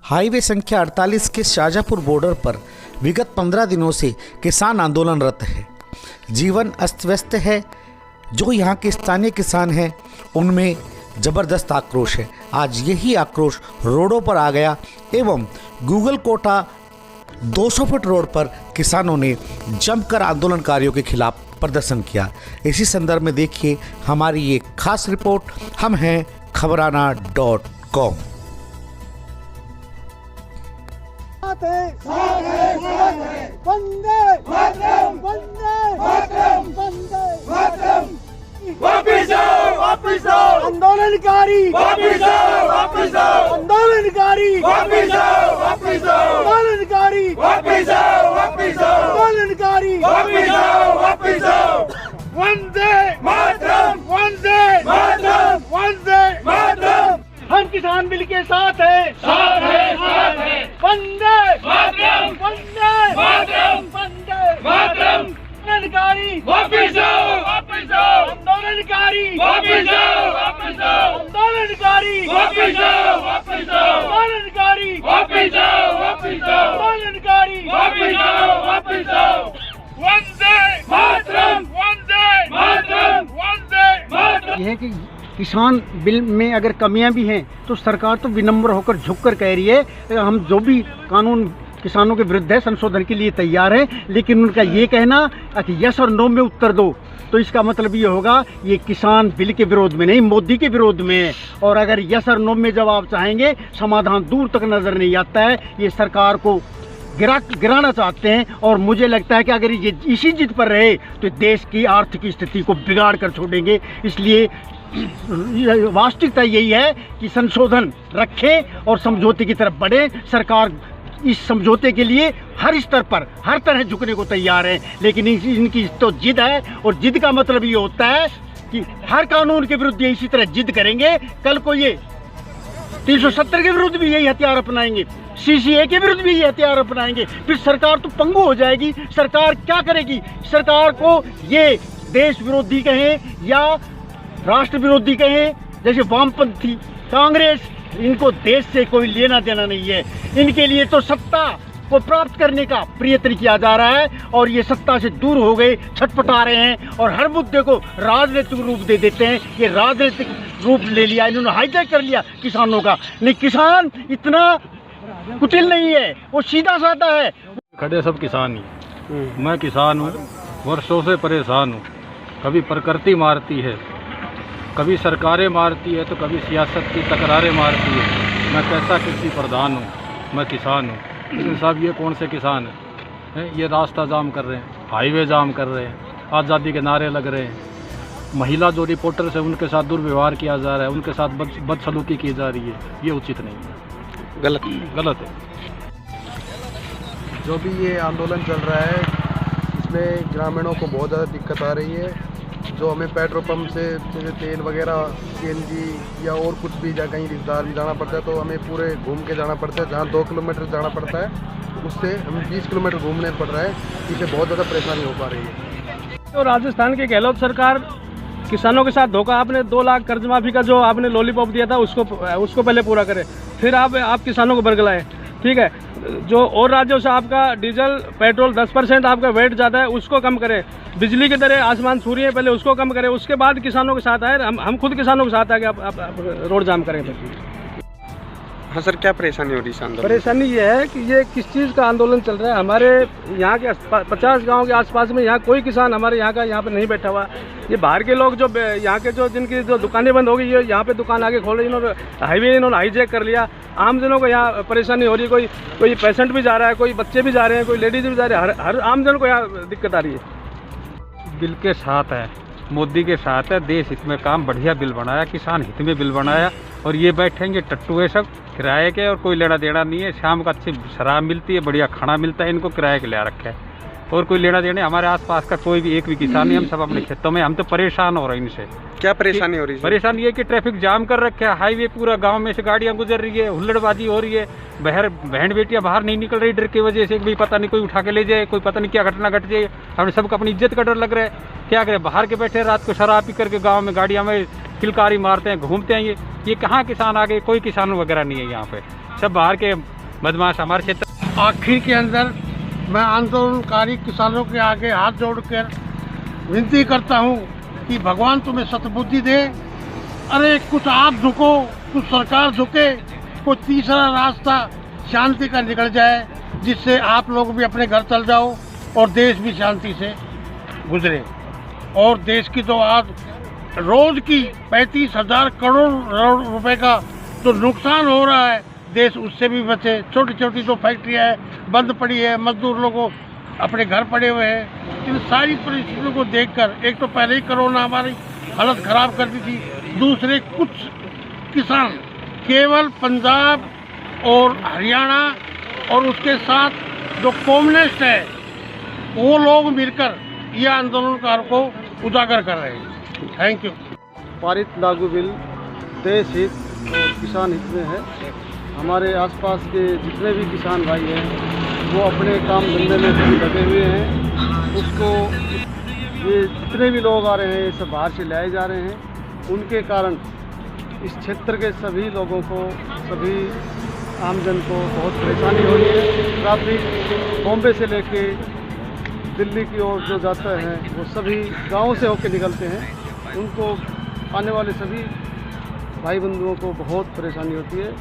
Highway संख्या 48 के Shajapur border पर विगत 15 दिनों से किसान आंदोलनरत है। जीवन अस्त व्यस्त है। जो यहाँ के स्थानीय किसान हैं उनमें ज़बरदस्त आक्रोश है। आज यही आक्रोश रोडों पर आ गया एवं गूगल कोटा 200 फुट रोड पर किसानों ने जमकर आंदोलनकारियों के खिलाफ प्रदर्शन किया। इसी संदर्भ में देखिए हमारी ये खास रिपोर्ट। हम हैं खबराना.com। वंदे मातरम, वंदे मातरम, वंदे मातरम। वापिस आओ, वापिस आओ, आंदोलनकारी वापिस आओ, वापिस आओ, आंदोलनकारी वापिस आओ, वापिस आओ, आंदोलनकारी वापिस आओ, वापिस आओ, आंदोलनकारी वापिस आओ, वापिस आओ। वंदे मातरम, वंदे मातरम, वंदे मातरम। हम किसान बिल के साथ हैं, साथ हैं, साथ हैं। वंदे मातरम, वंदे मातरम, वंदे मातरम। आंदोलनकारी वापिस आओ, वापिस आओ, आंदोलनकारी वापिस आओ, वापिस आओ, आंदोलनकारी वापिस आओ, वापिस आओ, आंदोलनकारी वापिस आओ, वापिस आओ, आंदोलनकारी वापिस आओ, वापिस आओ। वंदे मातरम, वंदे मातरम, वंदे मातरम। यह है कि किसान बिल में अगर कमियां भी हैं तो सरकार तो विनम्र होकर झुककर कह रही है हम जो भी कानून किसानों के विरुद्ध है संशोधन के लिए तैयार है, लेकिन उनका ये कहना कि यस और नो में उत्तर दो तो इसका मतलब ये होगा ये किसान बिल के विरोध में नहीं मोदी के विरोध में है। और अगर यस और नो में जवाब चाहेंगे समाधान दूर तक नजर नहीं आता है। ये सरकार को गिराना चाहते हैं और मुझे लगता है कि अगर ये इसी जिद पर रहे तो देश की आर्थिक स्थिति को बिगाड़ कर छोड़ेंगे। इसलिए वास्तविकता यही है कि संशोधन रखें और समझौते की तरफ बढ़े। सरकार इस समझौते के लिए हर स्तर पर हर तरह झुकने को तैयार है, लेकिन इनकी तो जिद है और जिद का मतलब ये होता है कि हर कानून के विरुद्ध ये इसी तरह जिद करेंगे। कल को ये 370 के विरुद्ध भी यही हथियार अपनाएंगे, CCA के विरुद्ध भी ये हथियार अपनाएंगे। फिर सरकार तो पंगु हो जाएगी। सरकार क्या करेगी? सरकार को ये देश विरोधी कहें या राष्ट्र विरोधी कहें, जैसे वामपंथी कांग्रेस, इनको देश से कोई लेना देना नहीं है। इनके लिए तो सत्ता को प्राप्त करने का प्रयत्न किया जा रहा है और ये सत्ता से दूर हो गए, छटपटा रहे हैं और हर मुद्दे को राजनीतिक रूप दे देते हैं। ये राजनीतिक रूप ले लिया, इन्होंने हाईजैक कर लिया किसानों का। नहीं, किसान इतना कुटिल नहीं है, वो सीधा साधा है। खड़े सब किसान ही। मैं किसान हूँ, वर्षों से परेशान हूँ। कभी प्रकृति मारती है, कभी सरकारें मारती है, तो कभी सियासत की तकरारें मारती है। मैं कैसा कृषि प्रधान हूँ, मैं किसान हूँ। लेकिन साहब ये कौन से किसान हैं? ये रास्ता जाम कर रहे हैं, हाईवे जाम कर रहे हैं, आज़ादी के नारे लग रहे हैं। महिला जो रिपोर्टर्स है उनके साथ दुर्व्यवहार किया जा रहा है, उनके साथ बदसलूकी की जा रही है। ये उचित नहीं है, गलत है। जो भी ये आंदोलन चल रहा है इसमें ग्रामीणों को बहुत ज़्यादा दिक्कत आ रही है। जो हमें पेट्रोल पंप से जैसे तेल वगैरह CNG या और कुछ भी कहीं रिश्तेदार भी जाना पड़ता है तो हमें पूरे घूम के जाना पड़ता है। जहाँ 2 किलोमीटर जाना पड़ता है उससे हमें 20 किलोमीटर घूमने पड़ रहा है। इससे बहुत ज़्यादा परेशानी हो पा रही है। तो राजस्थान की गहलोत सरकार किसानों के साथ धोखा, आपने 2 लाख कर्ज माफी का जो आपने लॉलीपॉप दिया था उसको पहले पूरा करें, फिर आप किसानों को बरगलाएं। ठीक है, जो और राज्यों से आपका डीजल पेट्रोल 10% आपका वेट ज़्यादा है उसको कम करें। बिजली की दरें आसमान छू रही है, पहले उसको कम करें, उसके बाद किसानों के साथ आए। हम खुद किसानों के साथ आके आप रोड जाम करें। हाँ सर, क्या परेशानी हो रही है? आंदोलन परेशानी ये है कि ये किस चीज़ का आंदोलन चल रहा है। हमारे यहाँ के 50 गांव के आसपास में यहाँ कोई किसान हमारे यहाँ पर नहीं बैठा हुआ। ये बाहर के लोग जो यहाँ के जिनकी दुकानें बंद हो गई, ये यहाँ पे दुकान आगे खोल रहे, इन्होंने हाईजैक कर लिया। आम जनों को यहाँ परेशानी हो रही है। कोई पेशेंट भी जा रहा है, कोई बच्चे भी जा रहे हैं, कोई लेडीज भी जा रहे हैं। हर आम जन को यहाँ दिक्कत आ रही है। बिल के साथ है, मोदी के साथ है। देश हित में काम, बढ़िया बिल बनाया, किसान हित में बिल बनाया। और ये बैठेंगे टट्टू है सब किराए के, और कोई लेना देना नहीं है। शाम को अच्छी शराब मिलती है, बढ़िया खाना मिलता है, इनको किराए के ले रखा है और कोई लेना देना। हमारे आसपास का कोई भी एक भी किसान नहीं, हम सब अपने खेतों में। हम तो परेशान हो रहे हैं इनसे। क्या परेशानी हो रही है? परेशानी ये कि ट्रैफिक जाम कर रखा है, हाईवे पूरा, गांव में से गाड़ियां गुजर रही है, हुल्लड़बाजी हो रही है। बहन बेटियां बाहर नहीं निकल रही डर की वजह से, भी पता नहीं कोई उठा के ले जाए, कोई पता नहीं क्या घटना घट जाए। हमें सबको अपनी इज्जत का डर लग रहा है। क्या करें, बाहर के बैठे रात को शराब पी करके गाँव में गाड़ियाँ में किलकारी मारते हैं, घूमते हैं। ये कहाँ किसान आ गए? कोई किसान वगैरह नहीं है यहाँ पे। सब बाहर के बदमाश हमारे क्षेत्र। आखिर के अंदर मैं आंदोलनकारी किसानों के आगे हाथ जोड़कर विनती करता हूं कि भगवान तुम्हें सतबुद्धि दे। अरे कुछ आप झुको, कुछ सरकार झुके, कोई तीसरा रास्ता शांति का निकल जाए, जिससे आप लोग भी अपने घर चल जाओ और देश भी शांति से गुजरे। और देश की तो आज रोज की 35,000 करोड़ रुपए का जो नुकसान हो रहा है, देश उससे भी बचे। छोटी छोटी जो फैक्ट्रियाँ है बंद पड़ी है, मजदूर लोगों अपने घर पड़े हुए हैं। इन सारी परिस्थितियों को देखकर, एक तो पहले ही कोरोना हमारी हालत खराब कर दी थी, दूसरे कुछ किसान केवल पंजाब और हरियाणा और उसके साथ जो कम्युनिस्ट है वो लोग मिलकर यह आंदोलनकार को उजागर कर रहे हैं। Thank you. पारित लागू बिल देश हित और किसान हित में है। हमारे आसपास के जितने भी किसान भाई हैं वो अपने काम धंधे में सभी लगे हुए हैं। उसको ये जितने भी लोग आ रहे हैं ये सब बाहर से लाए जा रहे हैं। उनके कारण इस क्षेत्र के सभी लोगों को, सभी आमजन को बहुत परेशानी हो रही है। ट्रैफिक बॉम्बे से लेके दिल्ली की ओर जो जाता है वो सभी गाँव से होकर निकलते हैं। उनको आने वाले सभी भाई बंधुओं को बहुत परेशानी होती है।